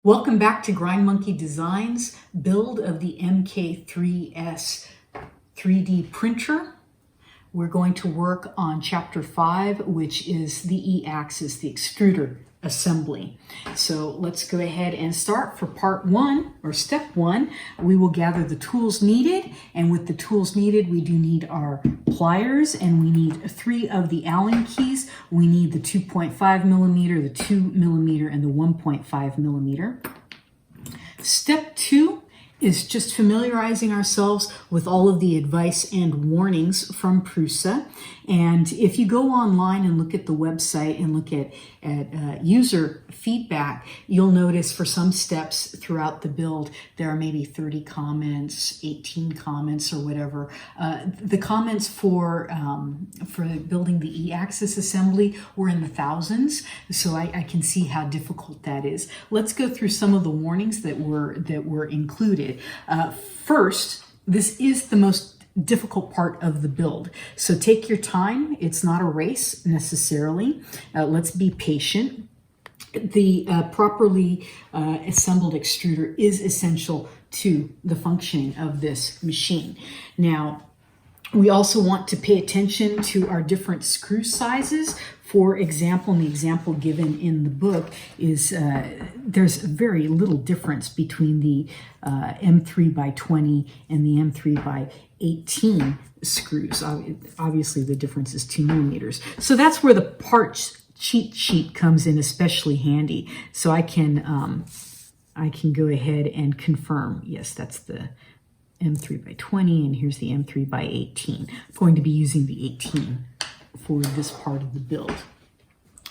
Welcome back to Grindmonkey Designs build of the MK3S 3D printer. We're going to work on chapter 5, which is the E-axis, the extruder assembly. So let's go ahead and start. For part 1, or step 1, we will gather the tools needed, and with the tools needed we do need our pliers, and we need 3 of the Allen keys. We need the 2.5 millimeter, the 2 millimeter, and the 1.5 millimeter. Step 2 is just familiarizing ourselves with all of the advice and warnings from Prusa. And if you go online and look at the website and look at user feedback, you'll notice for some steps throughout the build, there are maybe 30 comments, 18 comments, or whatever. The comments for building the E-axis assembly were in the thousands, so I can see how difficult that is. Let's go through some of the warnings that were included. First, this is the most difficult part of the build. So take your time. It's not a race necessarily. Let's be patient. The properly assembled extruder is essential to the functioning of this machine. Now, we also want to pay attention to our different screw sizes. For example, and the example given in the book is there's very little difference between the M3 by 20 and the M3 by 18 screws. Obviously, the difference is 2 millimeters. So that's where the parts cheat sheet comes in especially handy. So I can go ahead and confirm, yes, that's the M3 by 20, and here's the M3 by 18. I'm going to be using the 18 for this part of the build.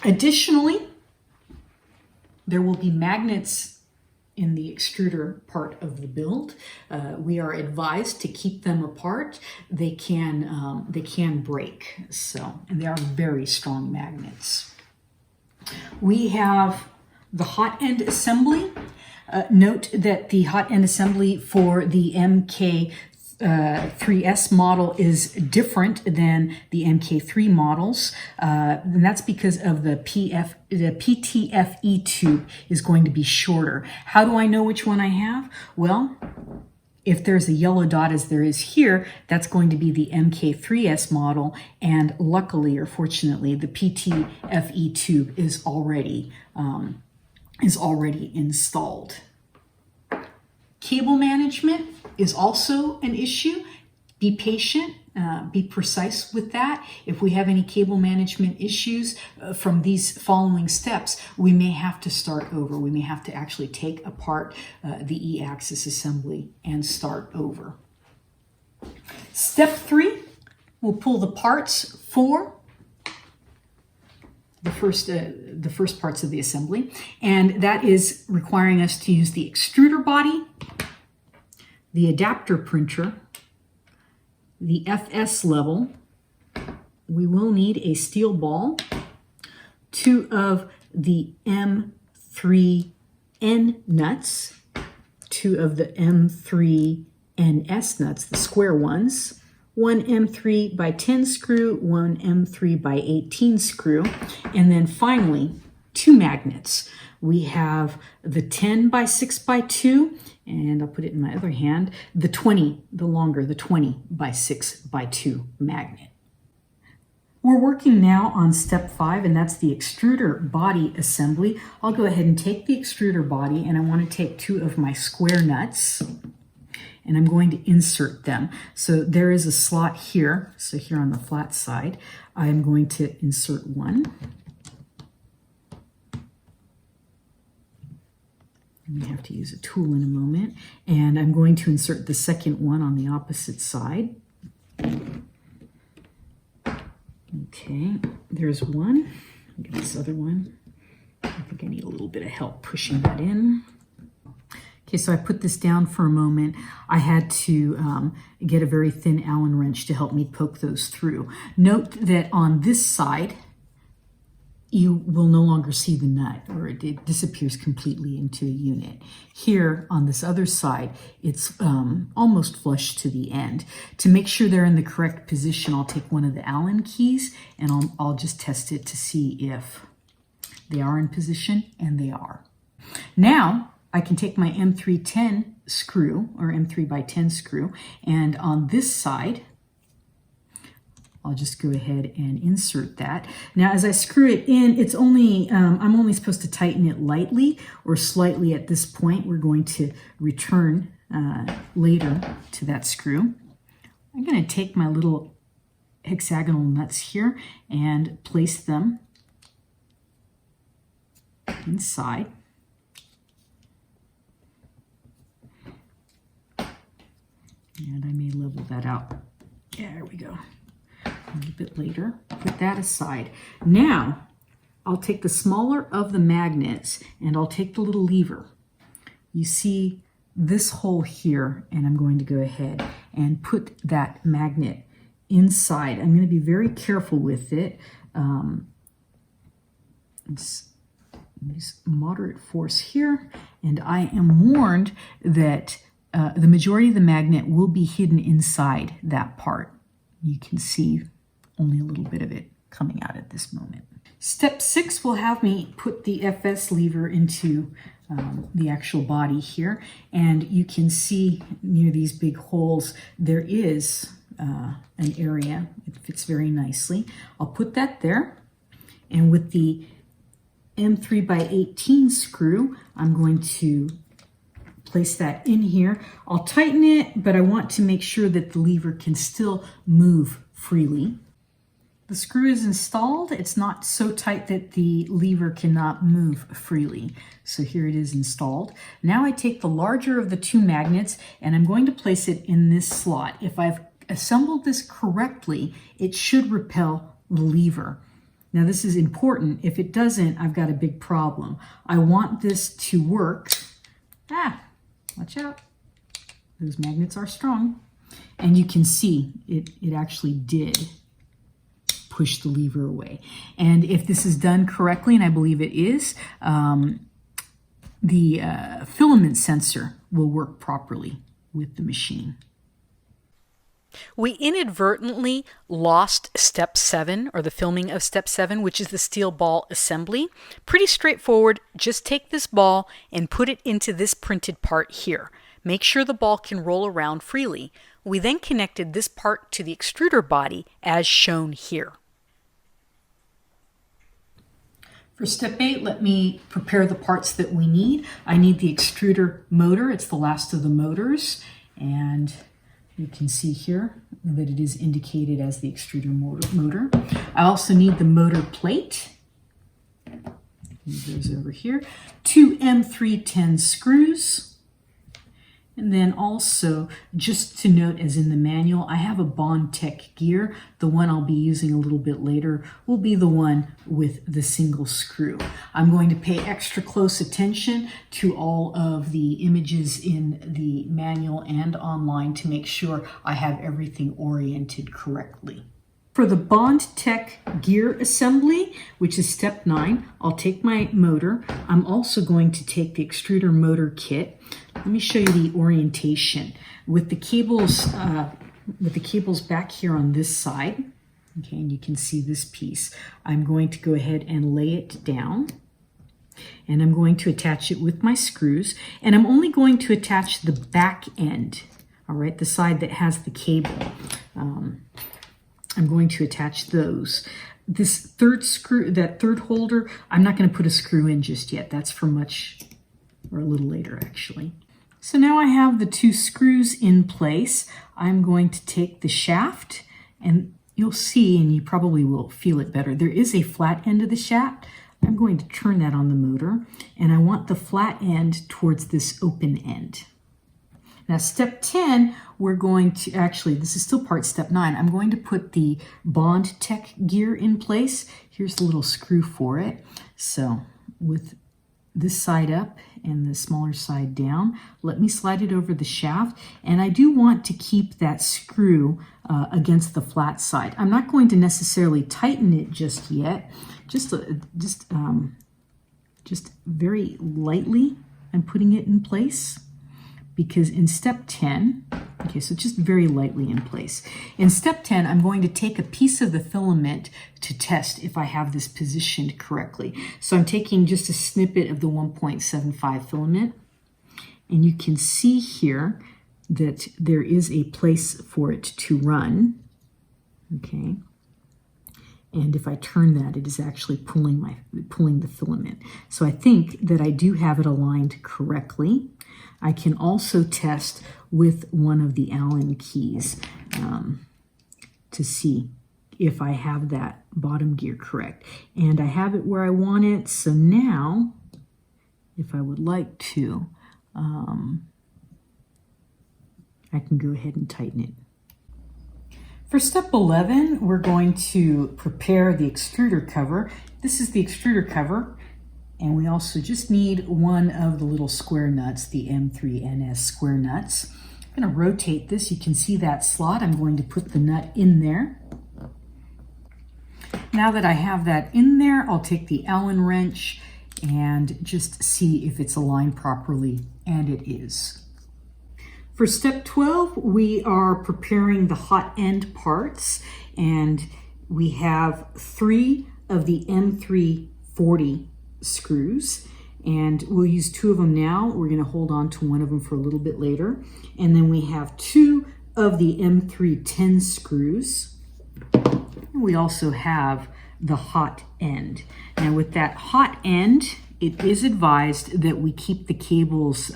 Additionally, there will be magnets in the extruder part of the build. We are advised to keep them apart. They can break, and they are very strong magnets. We have the hot end assembly. Note that the hot end assembly for the MK3S model is different than the MK3 models, and that's because of the PTFE tube is going to be shorter. How do I know which one I have? Well, if there's a yellow dot as there is here, that's going to be the MK3S model, and luckily or fortunately, the PTFE tube is already installed. Cable management is also an issue. Be patient, be precise with that. If we have any cable management issues from these following steps, we may have to start over. We may have to actually take apart the E-axis assembly and start over. Step 3, we'll pull the parts for the first parts of the assembly, and that is requiring us to use the extruder body, the adapter printer, the FS level. We will need a steel ball, 2 of the M3N nuts, 2 of the M3NS nuts, the square ones, 1 M3 by 10 screw, 1 M3 by 18 screw, and then finally 2 magnets. We have the 10 by 6 by 2, and I'll put it in my other hand, the 20, the longer, the 20 by 6 by 2 magnet. We're working now on step 5, and that's the extruder body assembly. I'll go ahead and take the extruder body, and I want to take 2 of my square nuts, and I'm going to insert them. So there is a slot here. So here on the flat side, I'm going to insert 1. I'm going to have to use a tool in a moment. And I'm going to insert the second one on the opposite side. Okay, there's 1. I'll get this other one. I think I need a little bit of help pushing that in. Okay, so I put this down for a moment. I had to get a very thin Allen wrench to help me poke those through. Note that on this side, you will no longer see the nut, or it disappears completely into a unit. Here on this other side, it's almost flush to the end. To make sure they're in the correct position, I'll take one of the Allen keys and I'll just test it to see if they are in position, and they are. Now, I can take my M310 screw, or M3 by 10 screw, and on this side, I'll just go ahead and insert that. Now, as I screw it in, it's only, I'm only supposed to tighten it lightly or slightly at this point. We're going to return later to that screw. I'm going to take my little hexagonal nuts here and place them inside. And I may level that out. Yeah, there we go. A little bit later, put that aside. Now, I'll take the smaller of the magnets and I'll take the little lever. You see this hole here, and I'm going to go ahead and put that magnet inside. I'm going to be very careful with it. Use moderate force here, and I am warned that the majority of the magnet will be hidden inside that part. You can see only a little bit of it coming out at this moment. Step 6 will have me put the FS lever into the actual body here, and you can see near these big holes there is an area. It fits very nicely. I'll put that there, and with the M3 by 18 screw, I'm going to place that in here. I'll tighten it, but I want to make sure that the lever can still move freely. The screw is installed. It's not so tight that the lever cannot move freely. So here it is installed. Now I take the larger of the two magnets and I'm going to place it in this slot. If I've assembled this correctly, it should repel the lever. Now this is important. If it doesn't, I've got a big problem. I want this to work. Watch out. Those magnets are strong. And you can see it actually did push the lever away. And if this is done correctly, and I believe it is, the filament sensor will work properly with the machine. We inadvertently lost step 7, or the filming of step 7, which is the steel ball assembly. Pretty straightforward. Just take this ball and put it into this printed part here. Make sure the ball can roll around freely. We then connected this part to the extruder body as shown here. For step 8, let me prepare the parts that we need. I need the extruder motor. It's the last of the motors, and you can see here that it is indicated as the extruder motor. I also need the motor plate. Move those over here. 2 M310 screws. And then also, just to note, as in the manual, I have a Bondtech gear. The one I'll be using a little bit later will be the one with the single screw. I'm going to pay extra close attention to all of the images in the manual and online to make sure I have everything oriented correctly. For the Bondtech gear assembly, which is step 9, I'll take my motor. I'm also going to take the extruder motor kit. Let me show you the orientation. With the cables back here on this side, okay, and you can see this piece, I'm going to go ahead and lay it down. And I'm going to attach it with my screws. And I'm only going to attach the back end, all right, the side that has the cable. I'm going to attach those. This third screw, that third holder, I'm not going to put a screw in just yet. That's for much, or a little later actually. So now I have the 2 screws in place. I'm going to take the shaft, and you'll see, and you probably will feel it better, there is a flat end of the shaft. I'm going to turn that on the motor, and I want the flat end towards this open end. Now, step 10, we're going to, actually, this is still part step 9. I'm going to put the Bondtech gear in place. Here's the little screw for it. So with this side up and the smaller side down, let me slide it over the shaft. And I do want to keep that screw against the flat side. I'm not going to necessarily tighten it just yet. Just very lightly, I'm putting it in place. Because in step 10, okay, so just very lightly in place. In step 10, I'm going to take a piece of the filament to test if I have this positioned correctly. So I'm taking just a snippet of the 1.75 filament, And you can see here that there is a place for it to run. Okay. And if I turn that, it is actually pulling the filament. So I think that I do have it aligned correctly. I can also test with one of the Allen keys to see if I have that bottom gear correct. And I have it where I want it. So now, if I would like to, I can go ahead and tighten it. For step 11, we're going to prepare the extruder cover. This is the extruder cover, and we also just need one of the little square nuts, the M3NS square nuts. I'm going to rotate this. You can see that slot. I'm going to put the nut in there. Now that I have that in there, I'll take the Allen wrench and just see if it's aligned properly, and it is. For step 12, we are preparing the hot end parts, and we have 3 of the M340 screws, and we'll use 2 of them now. We're going to hold on to one of them for a little bit later. And then we have 2 of the M310 screws. And we also have the hot end. Now with that hot end, it is advised that we keep the cables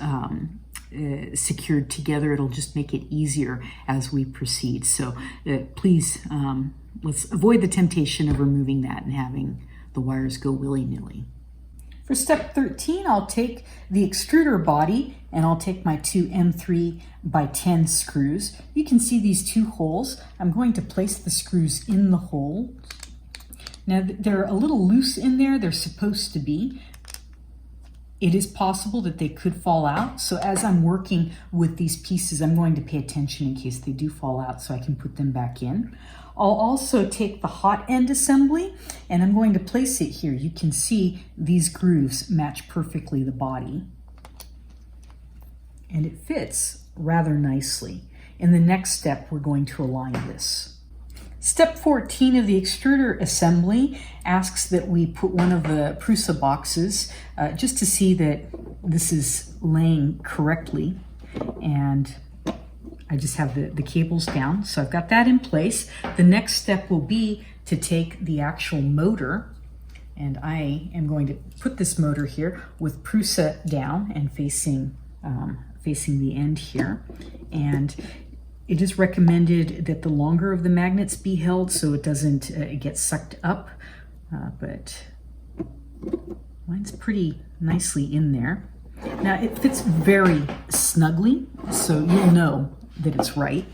secured together. It'll just make it easier as we proceed. So please, let's avoid the temptation of removing that and having the wires go willy-nilly. For step 13, I'll take the extruder body and I'll take my 2 M3x10 screws. You can see these 2 holes. I'm going to place the screws in the hole. Now they're a little loose in there. They're supposed to be. It is possible that they could fall out. So as I'm working with these pieces, I'm going to pay attention in case they do fall out so I can put them back in. I'll also take the hot end assembly and I'm going to place it here. You can see these grooves match perfectly the body. And it fits rather nicely. In the next step, we're going to align this. Step 14 of the extruder assembly asks that we put one of the Prusa boxes just to see that this is laying correctly. And I just have the cables down. So I've got that in place. The next step will be to take the actual motor, and I am going to put this motor here with Prusa down and facing the end here. And it is recommended that the longer of the magnets be held so it doesn't get sucked up, but mine's pretty nicely in there. Now it fits very snugly, so you'll know that it's right.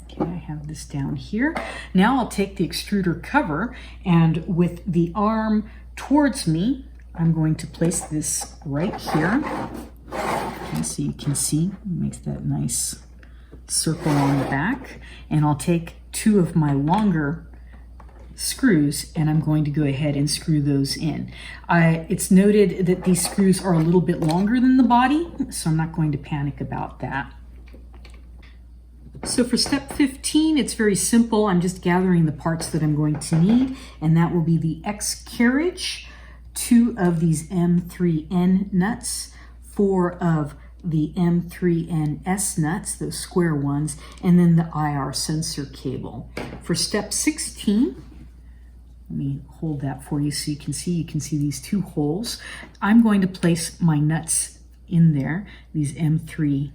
Okay, I have this down here. Now I'll take the extruder cover, and with the arm towards me, I'm going to place this right here. Okay, so you can see, it makes that nice circle on the back, and I'll take 2 of my longer screws and I'm going to go ahead and screw those in. It's noted that these screws are a little bit longer than the body, so I'm not going to panic about that. So for step 15, it's very simple. I'm just gathering the parts that I'm going to need, and that will be the X carriage, 2 of these M3N nuts, 4 of the M3NS nuts, those square ones, and then the IR sensor cable. For step 16, let me hold that for you so you can see these 2 holes. I'm going to place my nuts in there, these M3N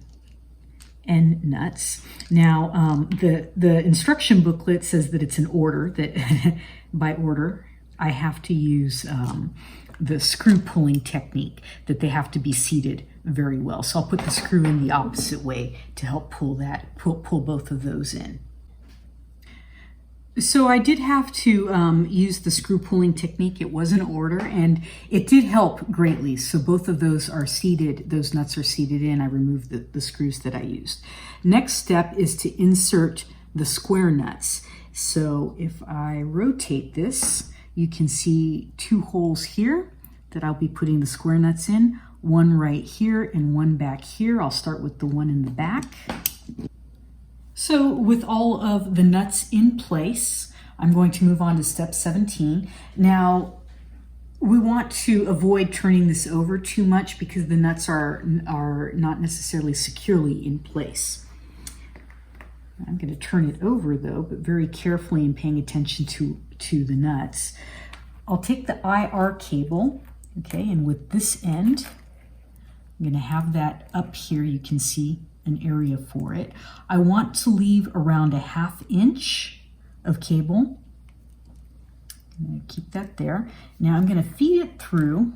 nuts. Now, the instruction booklet says that it's an order, that by order, I have to use the screw pulling technique, that they have to be seated very well. So I'll put the screw in the opposite way to help pull both of those in. So I did have to use the screw pulling technique. It was an order and it did help greatly. So both of those are seated, those nuts are seated in. I removed the screws that I used. Next step is to insert the square nuts. So if I rotate this, you can see 2 holes here that I'll be putting the square nuts in, 1 right here and 1 back here. I'll start with the one in the back. So with all of the nuts in place, I'm going to move on to step 17. Now, We want to avoid turning this over too much because the nuts are not necessarily securely in place. I'm going to turn it over though, but very carefully and paying attention to the nuts. I'll take the IR cable, okay, and with this end, I'm going to have that up here. You can see an area for it. I want to leave around a 1/2 inch of cable. I'm going to keep that there. Now I'm going to feed it through,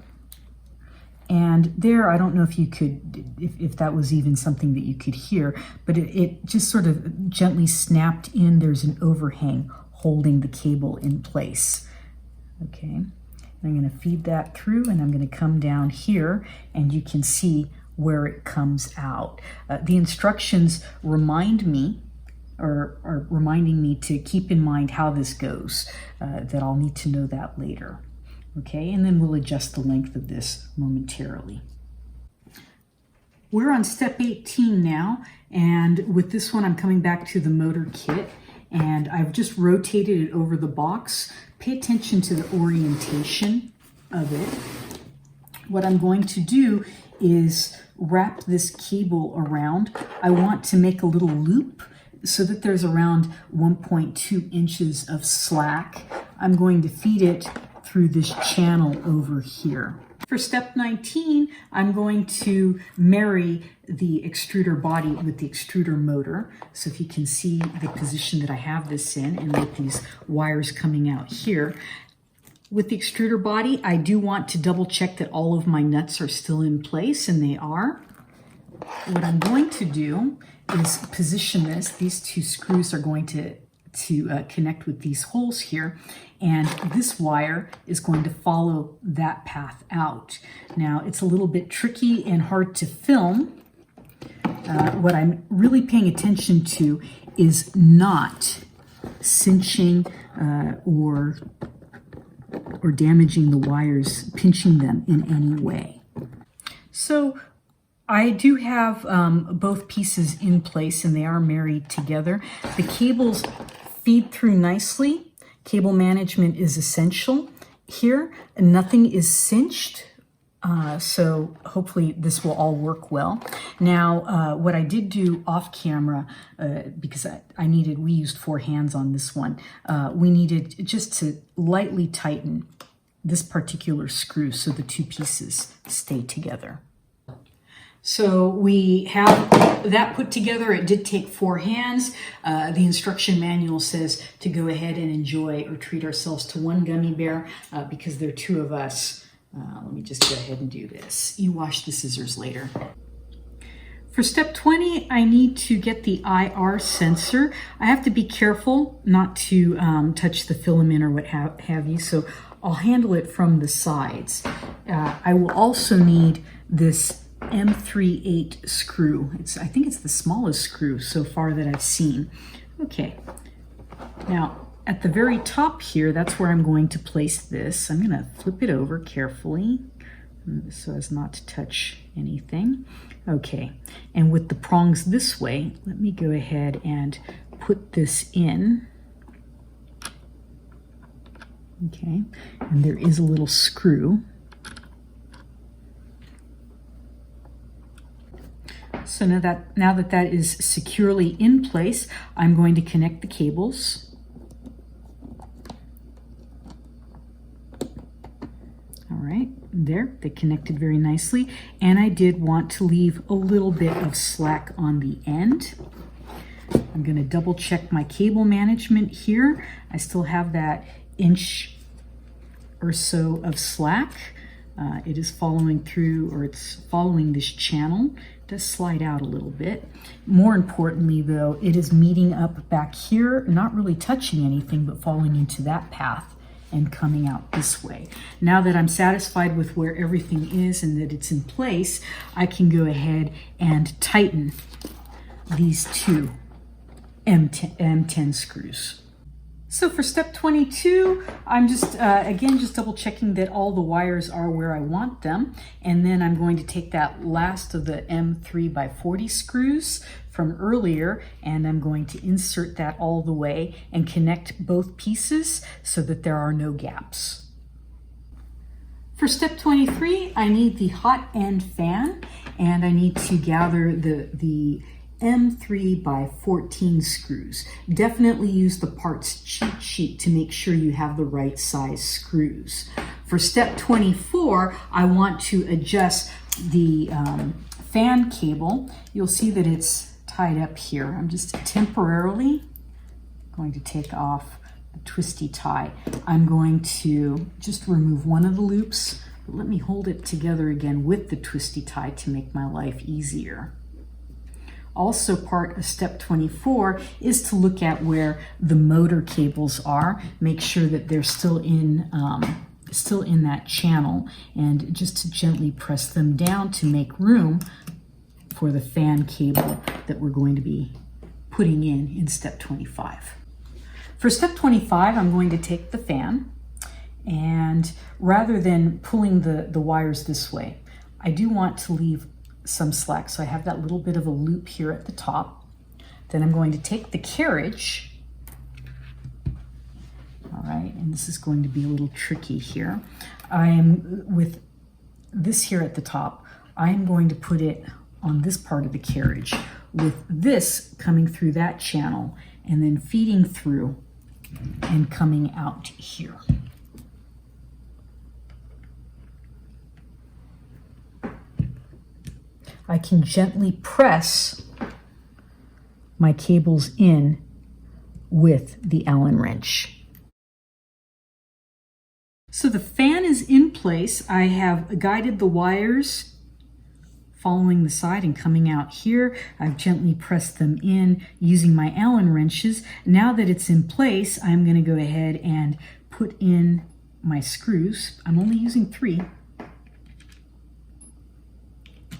and there, I don't know if you could, if that was even something that you could hear, but it just sort of gently snapped in. There's an overhang holding the cable in place. Okay, and I'm going to feed that through, and I'm going to come down here, and you can see where it comes out. The instructions remind me, or are reminding me to keep in mind how this goes, that I'll need to know that later. Okay, and then we'll adjust the length of this momentarily. We're on step 18 now, and with this one I'm coming back to the motor kit, and I've just rotated it over the box. Pay attention to the orientation of it. What I'm going to do is wrap this cable around. I want to make a little loop so that there's around 1.2 inches of slack. I'm going to feed it through this channel over here. For step 19, I'm going to marry the extruder body with the extruder motor. So if you can see the position that I have this in, and with these wires coming out here. With the extruder body, I do want to double check that all of my nuts are still in place, and they are. What I'm going to do is position this. These 2 screws are going to connect with these holes here, and this wire is going to follow that path out. Now, it's a little bit tricky and hard to film. What I'm really paying attention to is not cinching or damaging the wires, pinching them in any way. So I do have both pieces in place, and they are married together. The cables feed through nicely. Cable management is essential here. Nothing is cinched, so hopefully this will all work well. Now, what I did do off camera, because we used 4 hands on this one, we needed just to lightly tighten this particular screw so the 2 pieces stay together. So we have that put together. It did take 4 hands. The instruction manual says to go ahead and enjoy or treat ourselves to 1 gummy bear because there are 2 of us. Let me just go ahead and do this. You wash the scissors later. For step 20, I need to get the IR sensor. I have to be careful not to touch the filament or what have you, so I'll handle it from the sides. I will also need this M3/8 screw. I think it's the smallest screw so far that I've seen. Okay, now at the very top here, that's where I'm going to place this. I'm going to flip it over carefully so as not to touch anything. Okay, and with the prongs this way, let me go ahead and put this in. Okay, and there is a little screw. So now that that is securely in place, I'm going to connect the cables. All right, there, they connected very nicely. And I did want to leave a little bit of slack on the end. I'm going to double check my cable management here. I still have that inch or so of slack. It is following through, or it's following this channel. It does slide out a little bit. More importantly though, it is meeting up back here, not really touching anything, but falling into that path and coming out this way. Now that I'm satisfied with where everything is and that it's in place, I can go ahead and tighten these 2 M10 screws. So for step 22, I'm just, again, just double checking that all the wires are where I want them. And then I'm going to take that last of the M3x40 screws from earlier, and I'm going to insert that all the way and connect both pieces so that there are no gaps. For step 23, I need the hot end fan, and I need to gather the M3 by 14 screws. Definitely use the parts cheat sheet to make sure you have the right size screws. For step 24, I want to adjust the fan cable. You'll see that it's tied up here. I'm just temporarily going to take off the twisty tie. I'm going to just remove one of the loops, but let me hold it together again with the twisty tie to make my life easier. Also, part of step 24 is to look at where the motor cables are. Make sure that they're still in that channel, and just to gently press them down to make room for the fan cable that we're going to be putting in step 25. For step 25, I'm going to take the fan, and rather than pulling the wires this way, I do want to leave some slack. So I have that little bit of a loop here at the top. Then I'm going to take the carriage. All right, and this is going to be a little tricky here. I am, with this here at the top, I am going to put it on this part of the carriage, with this coming through that channel and then feeding through and coming out here. I can gently press my cables in with the Allen wrench. So the fan is in place. I have guided the wires following the side and coming out here. I've gently pressed them in using my Allen wrenches. Now that it's in place, I'm going to go ahead and put in my screws. I'm only using 3.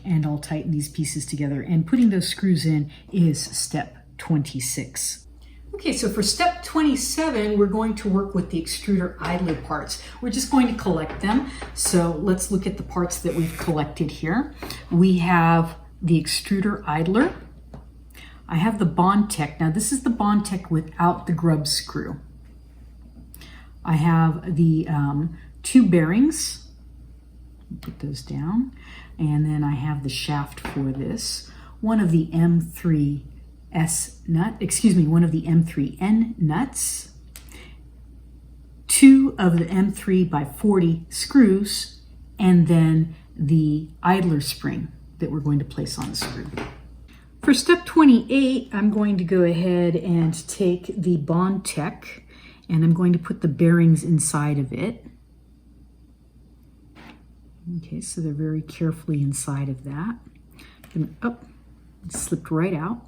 And I'll tighten these pieces together. And putting those screws in is step 26. Okay, so for step 27, we're going to work with the extruder idler parts. We're just going to collect them. So let's look at the parts that we've collected here. We have the extruder idler. I have the Bondtech. Now this is the Bondtech without the grub screw. I have the 2 bearings. Put those down. And then I have the shaft for this. One of the M3S nut, one of the M3N nuts. 2 of the M3 by 40 screws, and then the idler spring that we're going to place on the screw. For step 28, I'm going to go ahead and take the Bondtech, and I'm going to put the bearings inside of it. Okay, so they're very carefully inside of that. And, oh, it slipped right out.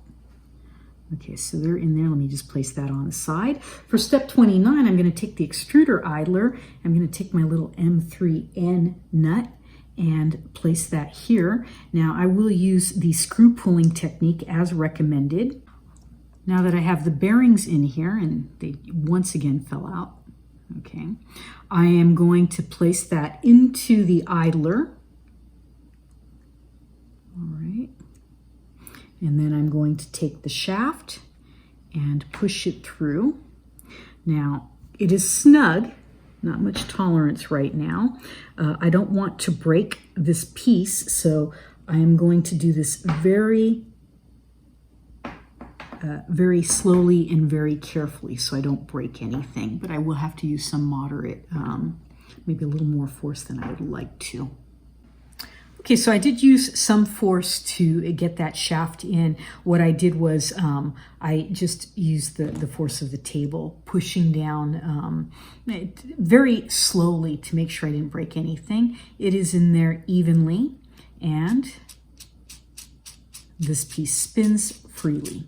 Okay, so they're in there. Let me just place that on the side. For step 29, I'm going to take the extruder idler. I'm going to take my little M3N nut and place that here. Now I will use the screw pulling technique as recommended. Now that I have the bearings in here, and they once again fell out, okay, I am going to place that into the idler. All right. And then I'm going to take the shaft and push it through. Now, it is snug, not much tolerance right now. I don't want to break this piece, so I am going to do this very slowly and very carefully so I don't break anything, but I will have to use some moderate, maybe a little more force than I would like to. Okay, so I did use some force to get that shaft in. What I did was I just used the force of the table, pushing down very slowly to make sure I didn't break anything. It is in there evenly, and this piece spins freely.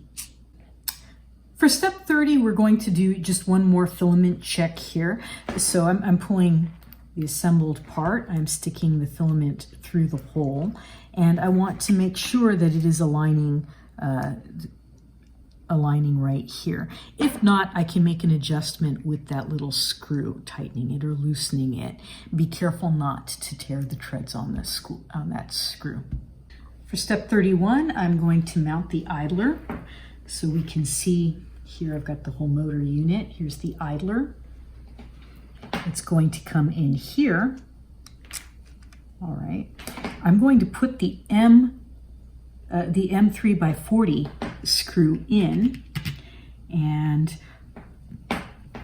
For step 30, we're going to do just one more filament check here. So I'm pulling the assembled part. I'm sticking the filament through the hole, and I want to make sure that it is aligning right here. If not, I can make an adjustment with that little screw, tightening it or loosening it. Be careful not to tear the treads on that screw. For step 31, I'm going to mount the idler. So we can see here I've got the whole motor unit. Here's the idler. It's going to come in here. All right. I'm going to put the M3 by 40 screw in, and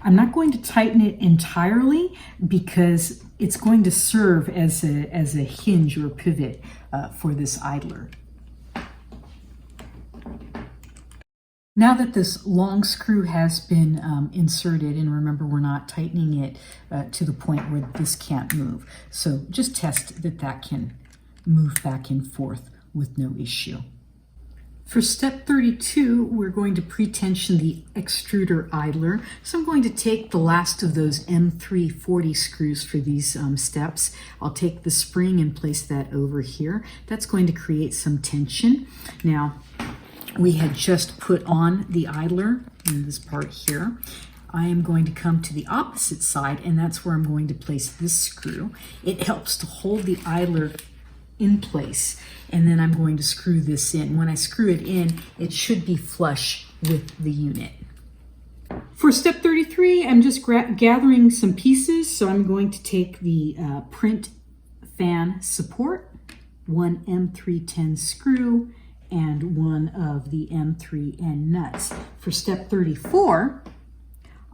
I'm not going to tighten it entirely because it's going to serve as a hinge or pivot for this idler. Now that this long screw has been inserted, and remember we're not tightening it to the point where this can't move, so just test that that can move back and forth with no issue. For step 32, we're going to pre-tension the extruder idler. So I'm going to take the last of those M340 screws for these steps. I'll take the spring and place that over here. That's going to create some tension. Now, we had just put on the idler in this part here. I am going to come to the opposite side, and that's where I'm going to place this screw. It helps to hold the idler in place, and then I'm going to screw this in. When I screw it in, it should be flush with the unit. For step 33, I'm just gathering some pieces, so I'm going to take the print fan support, one M310 screw, and one of the M3N nuts. For step 34,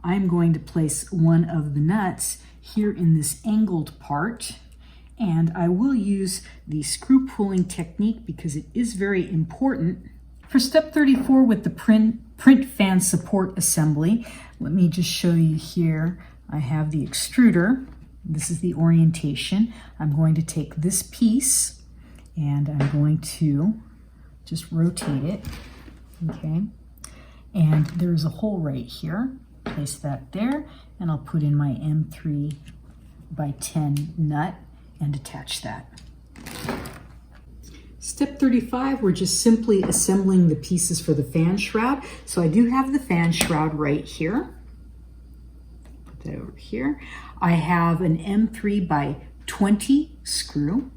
I'm going to place one of the nuts here in this angled part, and I will use the screw pulling technique because it is very important. For step 34 with the print fan support assembly, let me just show you here. I have the extruder. This is the orientation. I'm going to take this piece and I'm going to just rotate it, okay? And there's a hole right here. Place that there, and I'll put in my M3 by 10 nut and attach that. Step 35, we're just simply assembling the pieces for the fan shroud. So I do have the fan shroud right here. Put that over here. I have an M3 by 20 screw,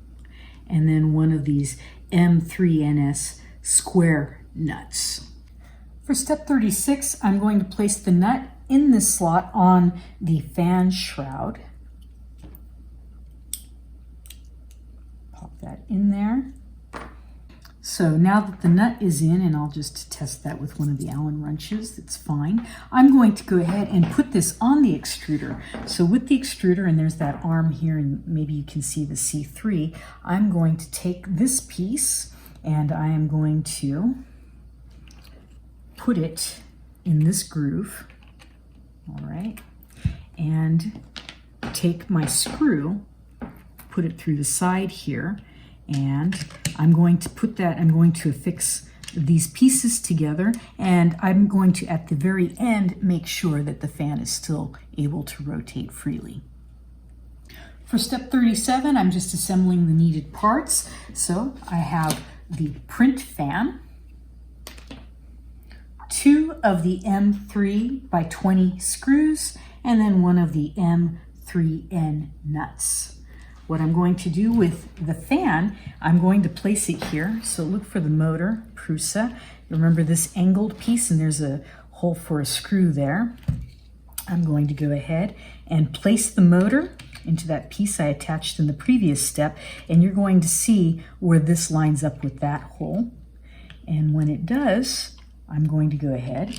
and then one of these M3NS square nuts. For step 36, I'm going to place the nut in this slot on the fan shroud. Pop that in there. So now that the nut is in, and I'll just test that with one of the Allen wrenches, that's fine. I'm going to go ahead and put this on the extruder. So with the extruder, and there's that arm here, and maybe you can see the C3, I'm going to take this piece and I am going to put it in this groove, all right, and take my screw, put it through the side here, and I'm going to affix these pieces together, and I'm going to, at the very end, make sure that the fan is still able to rotate freely. For step 37, I'm just assembling the needed parts. So I have the print fan, two of the M3 by 20 screws, and then one of the M3N nuts. What I'm going to do with the fan, I'm going to place it here. So look for the motor, Prusa. Remember this angled piece, and there's a hole for a screw there. I'm going to go ahead and place the motor into that piece I attached in the previous step, and you're going to see where this lines up with that hole. And when it does, I'm going to go ahead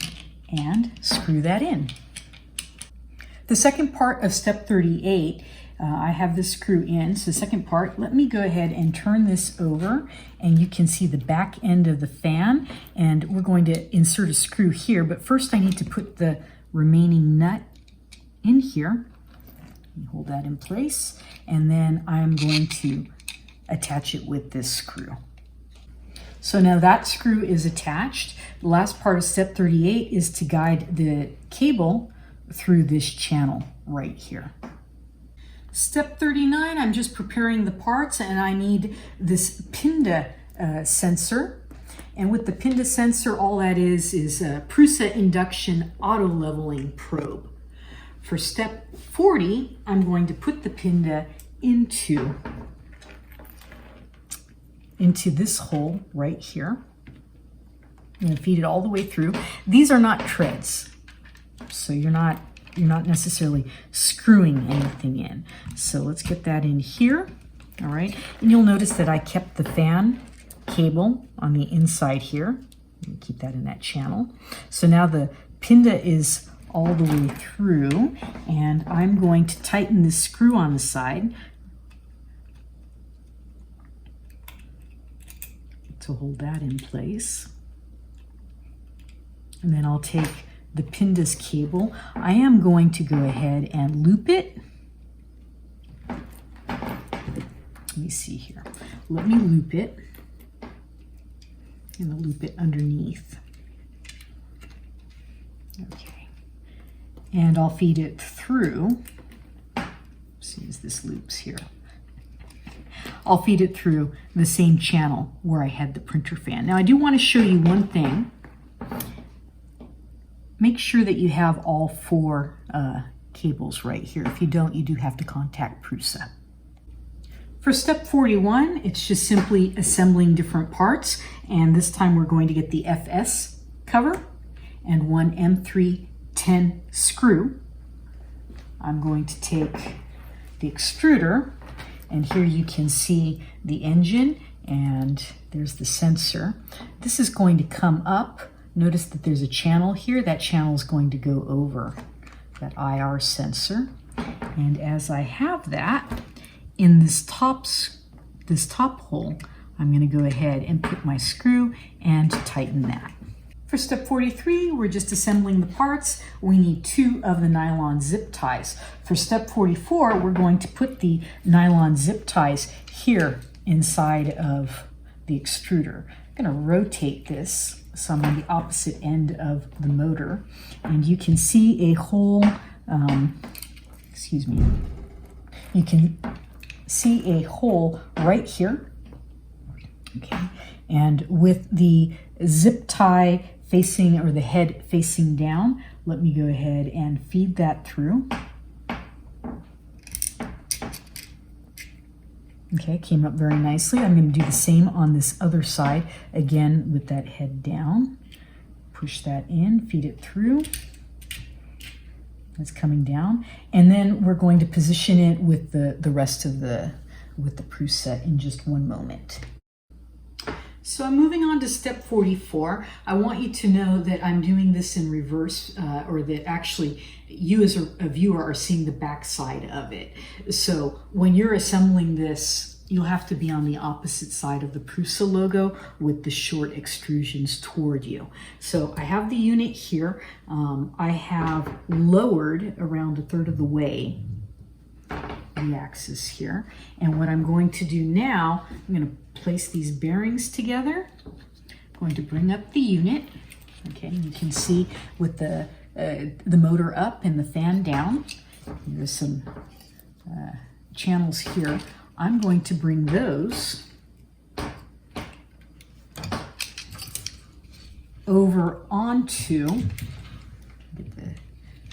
and screw that in. The second part of step 38, I have this screw in. So the second part, let me go ahead and turn this over, and you can see the back end of the fan, and we're going to insert a screw here, but first I need to put the remaining nut in here. Hold that in place, and then I'm going to attach it with this screw. So now that screw is attached. The last part of step 38 is to guide the cable through this channel right here. Step 39, I'm just preparing the parts, and I need this Pinda sensor. And with the Pinda sensor, all that is a Prusa induction auto leveling probe. For step 40, I'm going to put the Pinda into this hole right here. I'm going to feed it all the way through. These are not treads, so you're not necessarily screwing anything in. So let's get that in here. All right, and you'll notice that I kept the fan cable on the inside here. Keep that in that channel. So now the pinda is all the way through, and I'm going to tighten this screw on the side to hold that in place. And then I'll take the pinda's cable. I am going to go ahead and loop it. Let me see here. Let me loop it. I'm going to loop it underneath. Okay. And I'll feed it through. See as this loops here. I'll feed it through the same channel where I had the printer fan. Now I do want to show you one thing. Make sure that you have all 4 cables right here. If you don't, you do have to contact Prusa. For step 41, it's just simply assembling different parts. And this time we're going to get the FS cover and one M310 screw. I'm going to take the extruder, and here you can see the engine, and there's the sensor. This is going to come up. Notice that there's a channel here. That channel is going to go over that IR sensor. And as I have that, in this top hole, I'm going to go ahead and put my screw and tighten that. For step 43, we're just assembling the parts. We need 2 of the nylon zip ties. For step 44, we're going to put the nylon zip ties here inside of the extruder. I'm going to rotate this so I'm on the opposite end of the motor, and you can see a hole, you can see a hole right here, okay, and with the zip tie facing, or the head facing down, let me go ahead and feed that through. Okay, came up very nicely. I'm going to do the same on this other side, again with that head down. Push that in, feed it through. It's coming down, and then we're going to position it with the rest of the Prusa in just one moment. So I'm moving on to step 44. I want you to know that I'm doing this in reverse, or that actually you as a viewer are seeing the back side of it. So when you're assembling this, you'll have to be on the opposite side of the Prusa logo with the short extrusions toward you. So I have the unit here. I have lowered around 1/3 of the way the axis here. And what I'm going to do now, I'm going to place these bearings together. I'm going to bring up the unit. Okay, you can see with the motor up and the fan down. There's some channels here. I'm going to bring those over onto, get the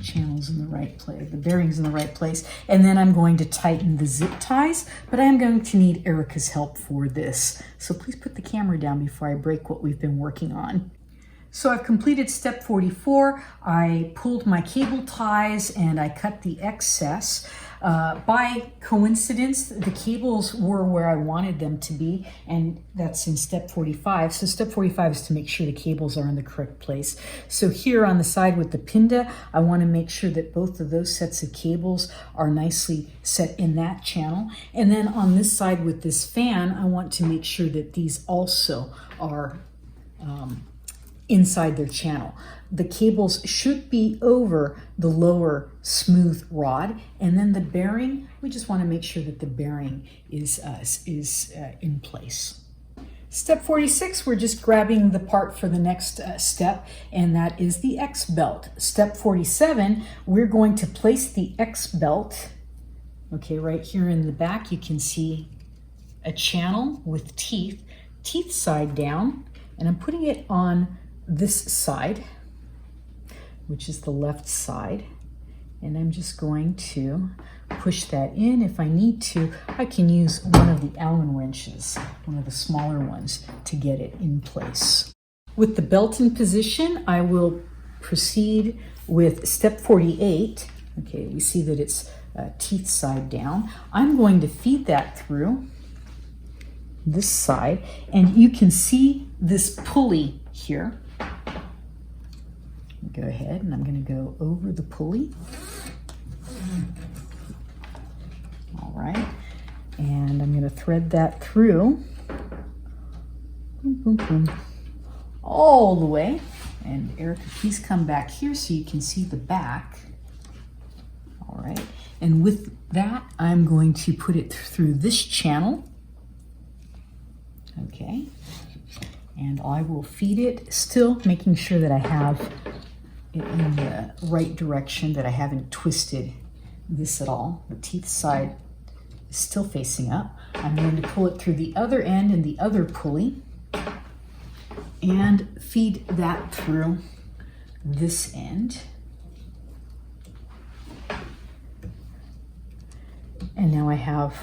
channels in the right place, the bearings in the right place, and then I'm going to tighten the zip ties, but I am going to need Erica's help for this. So please put the camera down before I break what we've been working on. So I've completed step 44. I pulled my cable ties and I cut the excess. By coincidence, the cables were where I wanted them to be, and that's in step 45. So step 45 is to make sure the cables are in the correct place. So here on the side with the pinda, I want to make sure that both of those sets of cables are nicely set in that channel. And then on this side with this fan, I want to make sure that these also are inside their channel. The cables should be over the lower smooth rod, and then the bearing, we just want to make sure that the bearing is in place. Step 46, we're just grabbing the part for the next step, and that is the X belt. Step 47, we're going to place the X belt, okay, right here in the back. You can see a channel with teeth side down, and I'm putting it on this side, which is the left side, and I'm just going to push that in. If I need to, I can use one of the Allen wrenches, one of the smaller ones, to get it in place. With the belt in position, I will proceed with step 48. Okay, we see that it's teeth side down. I'm going to feed that through. this side, and you can see this pulley here. Go ahead, and I'm going to go over the pulley. All right, and I'm going to thread that through, boom, boom, boom, all the way. And Erica, please come back here so you can see the back. All right, and with that, I'm going to put it through this channel. Okay, and I will feed it, still making sure that I have it in the right direction, that I haven't twisted this at all. The teeth side is still facing up. I'm going to pull it through the other end and the other pulley and feed that through this end. And now I have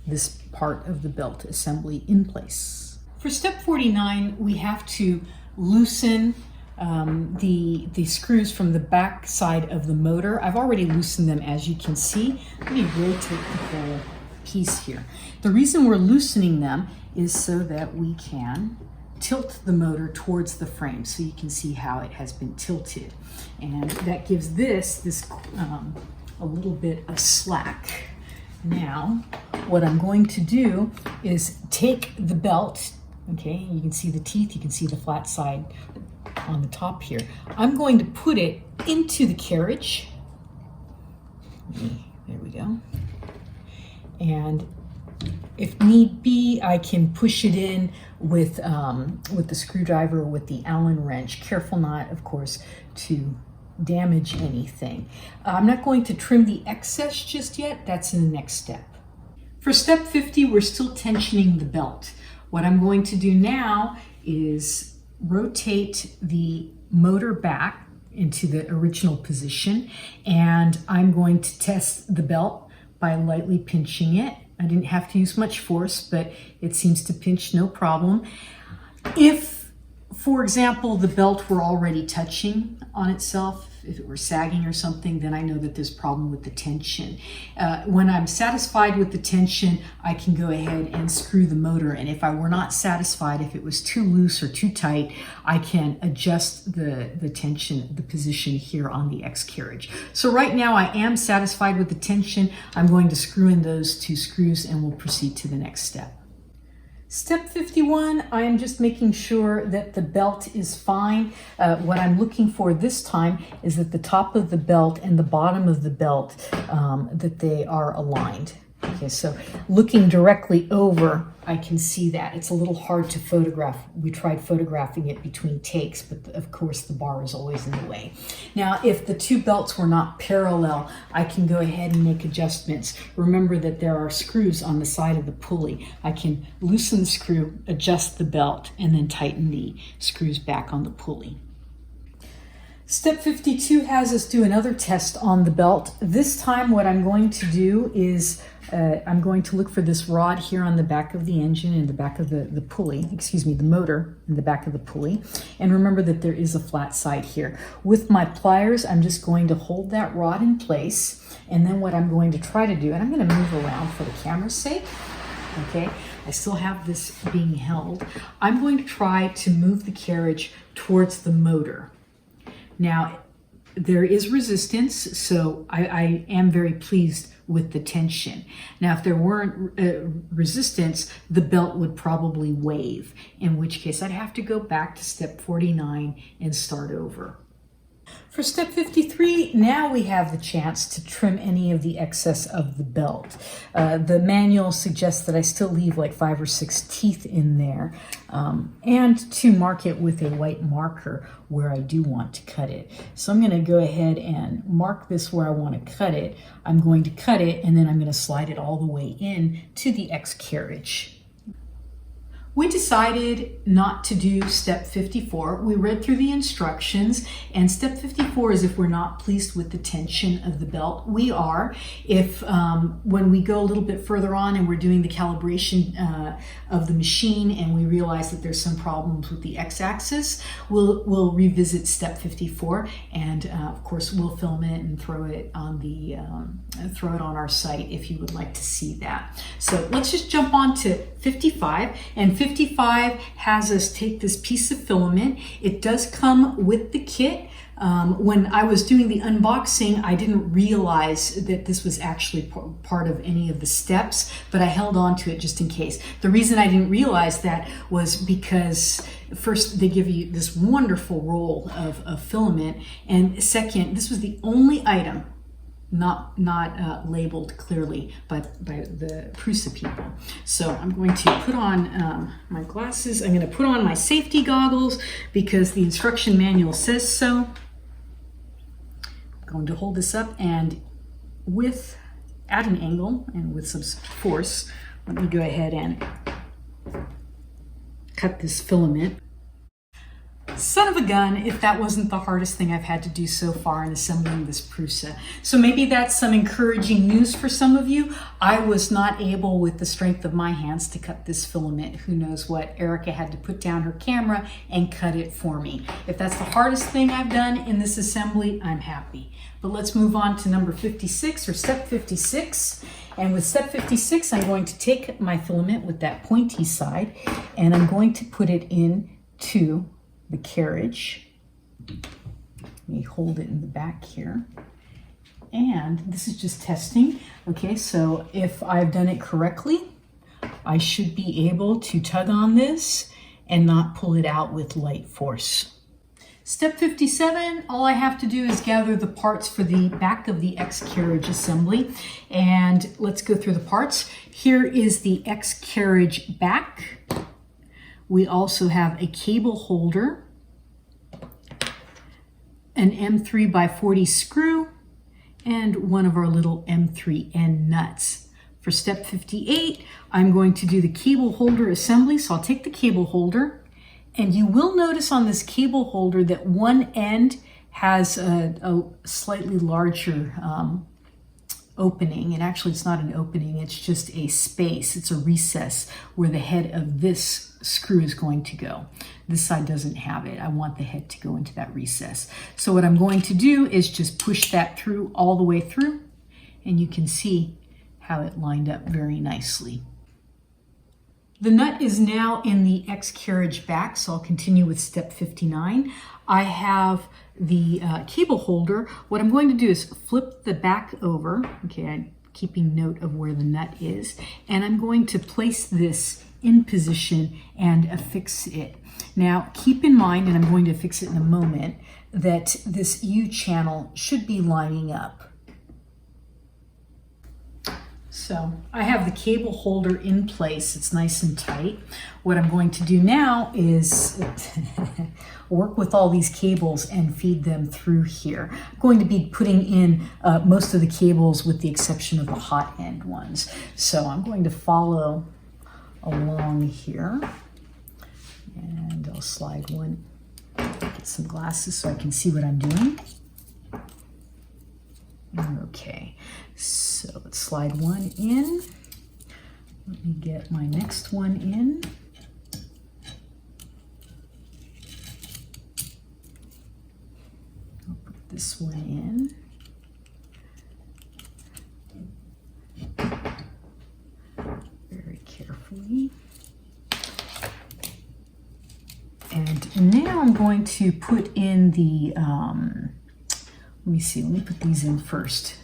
this part of the belt assembly in place. For step 49, we have to loosen the screws from the back side of the motor. I've already loosened them, as you can see. Let me rotate the whole piece here. The reason we're loosening them is so that we can tilt the motor towards the frame, so you can see how it has been tilted, and that gives this a little bit of slack. Now what I'm going to do is take the belt, okay, you can see the teeth, you can see the flat side on the top here. I'm going to put it into the carriage. There we go. And if need be, I can push it in with the screwdriver or with the Allen wrench. Careful not, of course, to damage anything. I'm not going to trim the excess just yet. That's in the next step. For step 50, we're still tensioning the belt. What I'm going to do now is rotate the motor back into the original position, and I'm going to test the belt by lightly pinching it. I didn't have to use much force, but it seems to pinch no problem. If, for example, the belt were already touching on itself, if it were sagging or something, then I know that there's a problem with the tension. When I'm satisfied with the tension, I can go ahead and screw the motor. And if I were not satisfied, if it was too loose or too tight, I can adjust the tension, the position here on the X carriage. So right now I am satisfied with the tension. I'm going to screw in those 2 screws and we'll proceed to the next step. Step 51, I am just making sure that the belt is fine. What I'm looking for this time is that the top of the belt and the bottom of the belt, that they are aligned. Okay, so looking directly over, I can see that. It's a little hard to photograph. We tried photographing it between takes, but of course the bar is always in the way. Now, if the 2 belts were not parallel, I can go ahead and make adjustments. Remember that there are screws on the side of the pulley. I can loosen the screw, adjust the belt, and then tighten the screws back on the pulley. Step 52 has us do another test on the belt. This time what I'm going to do is I'm going to look for this rod here on the back of the engine and the back of the pulley, excuse me, the motor in the back of the pulley. And remember that there is a flat side here. With my pliers, I'm just going to hold that rod in place. And then what I'm going to try to do, and I'm going to move around for the camera's sake, okay? I still have this being held. I'm going to try to move the carriage towards the motor. Now, there is resistance, so I am very pleased with the tension. Now, if there weren't resistance, the belt would probably wave, in which case I'd have to go back to step 49 and start over. For step 53, now we have the chance to trim any of the excess of the belt. The manual suggests that I still leave like 5 or 6 teeth in there, and to mark it with a white marker where I do want to cut it. So I'm going to go ahead and mark this where I want to cut it. I'm going to cut it, and then I'm going to slide it all the way in to the X carriage. We decided not to do step 54. We read through the instructions, and step 54 is if we're not pleased with the tension of the belt. We are. If when we go a little bit further on and we're doing the calibration of the machine and we realize that there's some problems with the x-axis, we'll revisit step 54, and of course we'll film it and throw it on our site if you would like to see that. So let's just jump on to 55, and 55 has us take this piece of filament. It does come with the kit. When I was doing the unboxing, I didn't realize that this was actually part of any of the steps, but I held on to it just in case. The reason I didn't realize that was because first, they give you this wonderful roll of filament, and second, this was the only item not labeled clearly by the Prusa people. So I'm going to put on my glasses. I'm going to put on my safety goggles because the instruction manual says so. I'm going to hold this up, and at an angle and with some force, let me go ahead and cut this filament. Son of a gun, if that wasn't the hardest thing I've had to do so far in assembling this Prusa. So maybe that's some encouraging news for some of you. I was not able, with the strength of my hands, to cut this filament. Who knows what? Erica had to put down her camera and cut it for me. If that's the hardest thing I've done in this assembly, I'm happy. But let's move on to number 56, or step 56. And with step 56, I'm going to take my filament with that pointy side, and I'm going to put it into the carriage. Let me hold it in the back here. And this is just testing. Okay, so if I've done it correctly, I should be able to tug on this and not pull it out with light force. Step 57, all I have to do is gather the parts for the back of the X carriage assembly. And let's go through the parts. Here is the X carriage back. We also have a cable holder, an M3x40 screw, and one of our little M3N nuts. For step 58, I'm going to do the cable holder assembly. So I'll take the cable holder, and you will notice on this cable holder that one end has a slightly larger opening, and actually it's not an opening, it's just a space. It's a recess where the head of this screw is going to go. This side doesn't have it. I want the head to go into that recess. So what I'm going to do is just push that through all the way through, and you can see how it lined up very nicely. The nut is now in the X carriage back, so I'll continue with step 59. I have the cable holder. What I'm going to do is flip the back over. Okay, I'm keeping note of where the nut is, and I'm going to place this in position and affix it. Now, keep in mind, and I'm going to fix it in a moment, that this U channel should be lining up. So I have the cable holder in place. It's nice and tight. What I'm going to do now is work with all these cables and feed them through here. I'm going to be putting in most of the cables with the exception of the hot end ones. So I'm going to follow along here, and I'll slide one, get some glasses so I can see what I'm doing. Okay, so let's slide one in. Let me get my next one in. I'll put this one in. Very carefully. And now I'm going to put in the, let me see, let me put these in first.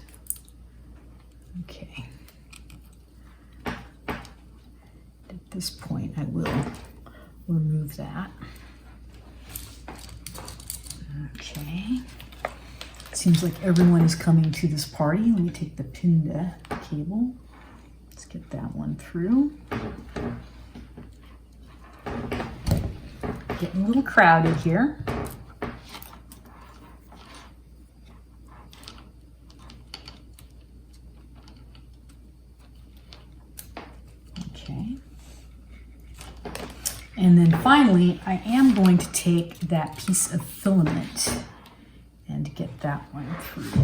Okay. At this point, I will remove that. Okay. It seems like everyone is coming to this party. Let me take the Pinda cable. Let's get that one through. Getting a little crowded here. Okay. And then finally, I am going to take that piece of filament and get that one through.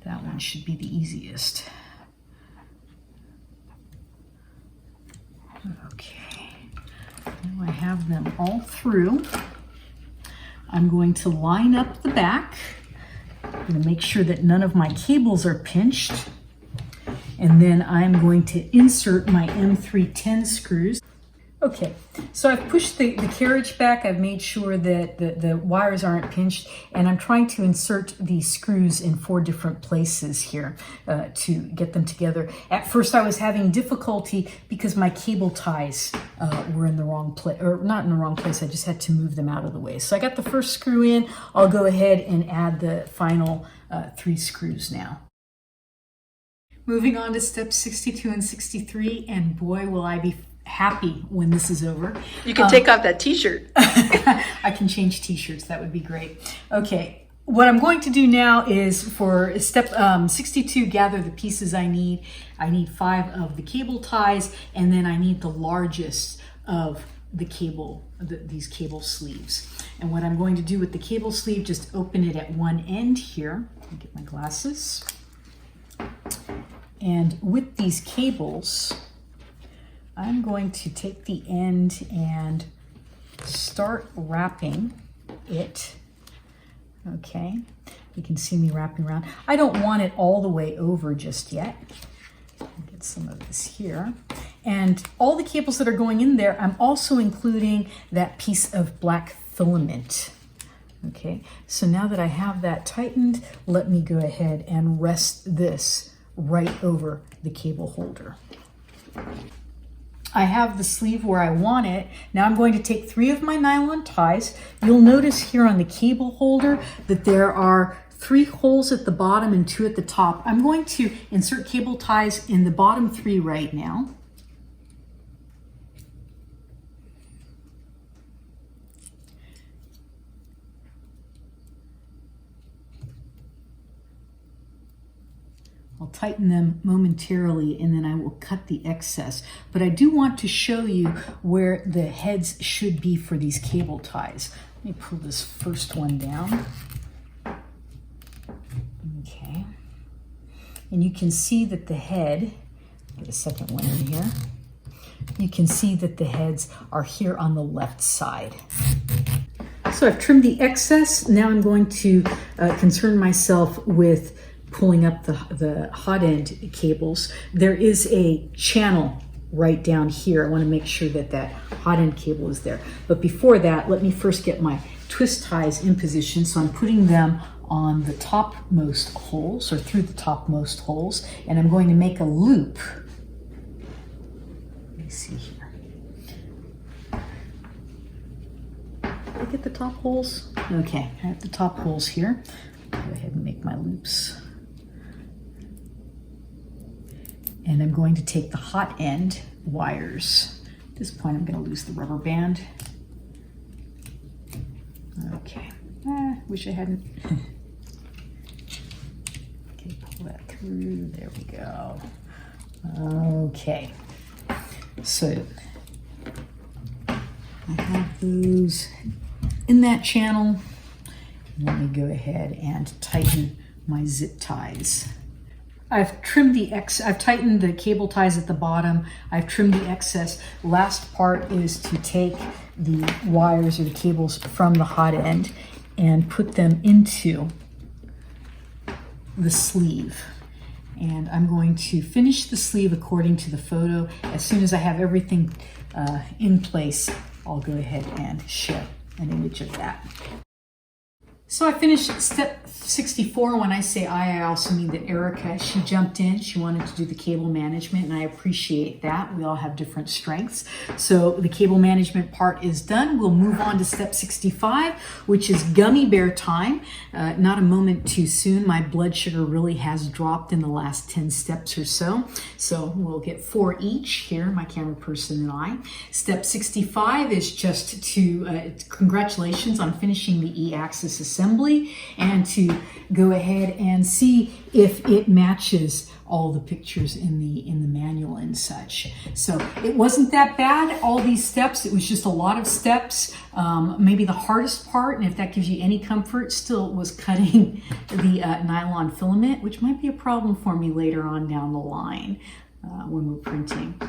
That one should be the easiest. Okay, now I have them all through. I'm going to line up the back. I'm going to make sure that none of my cables are pinched. And then I'm going to insert my M310 screws. Okay, so I've pushed the carriage back. I've made sure that the wires aren't pinched, and I'm trying to insert these screws in 4 different places here to get them together. At first I was having difficulty because my cable ties were in the wrong place, or not in the wrong place, I just had to move them out of the way. So I got the first screw in. I'll go ahead and add the final 3 screws now. Moving on to steps 62 and 63, and boy will I be happy when this is over. You can take off that t-shirt. I can change t-shirts, that would be great. Okay, what I'm going to do now is for step 62, gather the pieces I need. I need 5 of the cable ties, and then I need the largest of the cable, these cable sleeves. And what I'm going to do with the cable sleeve, just open it at one end here. Let me get my glasses. And with these cables, I'm going to take the end and start wrapping it. Okay, you can see me wrapping around. I don't want it all the way over just yet. I'll get some of this here. And all the cables that are going in there, I'm also including that piece of black filament. Okay, so now that I have that tightened, let me go ahead and rest this right over the cable holder. I have the sleeve where I want it. Now I'm going to take 3 of my nylon ties. You'll notice here on the cable holder that there are 3 holes at the bottom and 2 at the top. I'm going to insert cable ties in the bottom 3 right now. I'll tighten them momentarily and then I will cut the excess. But I do want to show you where the heads should be for these cable ties. Let me pull this first one down. Okay. And you can see that the head, get a second one in here. You can see that the heads are here on the left side. So I've trimmed the excess. Now I'm going to concern myself with pulling up the hot end cables. There is a channel right down here. I want to make sure that that hot end cable is there. But before that, let me first get my twist ties in position. So I'm putting them on the topmost holes, or through the topmost holes, and I'm going to make a loop. Let me see here. Did I get the top holes? Okay, I have the top holes here. Go ahead and make my loops. And I'm going to take the hot end wires. At this point, I'm going to lose the rubber band. Okay. Wish I hadn't. Okay, pull that through. There we go. Okay. So I have those in that channel. Let me go ahead and tighten my zip ties. I've trimmed I've tightened the cable ties at the bottom. I've trimmed the excess. Last part is to take the wires or the cables from the hot end and put them into the sleeve. And I'm going to finish the sleeve according to the photo. As soon as I have everything in place, I'll go ahead and share an image of that. So I finished step 64. When I say I also mean that Erica, she jumped in. She wanted to do the cable management, and I appreciate that. We all have different strengths. So the cable management part is done. We'll move on to step 65, which is gummy bear time. Not a moment too soon. My blood sugar really has dropped in the last 10 steps or so. So we'll get 4 each here, my camera person and I. Step 65 is just to, congratulations on finishing the E-axis assembly. assembly and to go ahead and see if it matches all the pictures in the manual and such. So it wasn't that bad, all these steps. It was just a lot of steps. Maybe the hardest part, and if that gives you any comfort, still was cutting the nylon filament, which might be a problem for me later on down the line when we're printing.